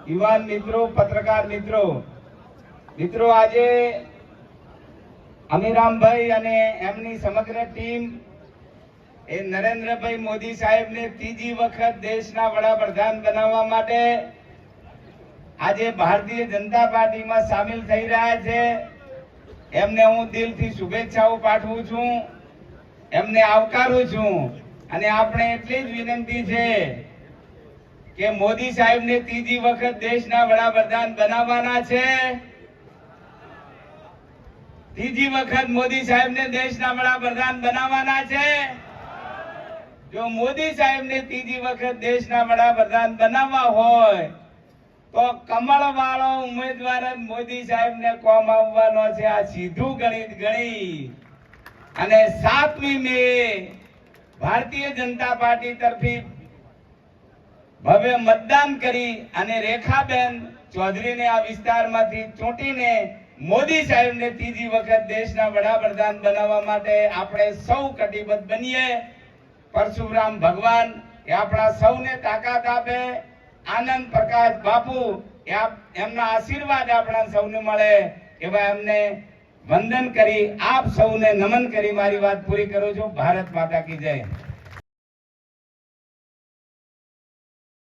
યુવાન મિત્રો, પત્રકાર મિત્રો, આજે અમીરામભાઈ અને એમની સમગ્ર ટીમ એ નરેન્દ્રભાઈ મોદી સાહેબને ત્રીજી વખત દેશના વડાપ્રધાન બનાવવા માટે આજે ભારતીય જનતા પાર્ટીમાં સામેલ થઈ રહ્યા છે। એમને હું દિલથી શુભેચ્છાઓ પાઠવું છું, એમને આવકારું છું અને આપણે એટલી જ વિનંતી છે કે મોદી સાહેબને ત્રીજી વખત દેશના વડાપ્રધાન બનાવવાના છે। ત્રીજી વખત મોદી સાહેબને દેશના વડાપ્રધાન બનાવવાના છે। જો મોદી સાહેબને ત્રીજી વખત દેશના વડાપ્રધાન બનાવવા હોય તો કમળ વાળો ઉમેદવાર જ મોદી સાહેબને કોમ આવવાનો છે। આ સીધું ગણિત ગણી અને 7મી મે ભારતીય જનતા પાર્ટી તરફી ભવ્ય મતદાન કરી અને રેખાબેન ચૌધરીને આ વિસ્તારમાંથી ચૂંટીને મોદી સાહેબને ત્રીજી વખત દેશના વડાપ્રધાન બનાવવા માટે આપણે સૌ કટિબદ્ધ બનીએ। પરશુરામ ભગવાન એ આપણા સૌને તાકાત આપે, આનંદ પ્રકાશ બાપુ એમના આશીર્વાદ આપણા સૌને મળે એવા એમને વંદન કરી આપ સૌને નમન કરી મારી વાત પૂરી કરું છું। ભારત માતા કી જય।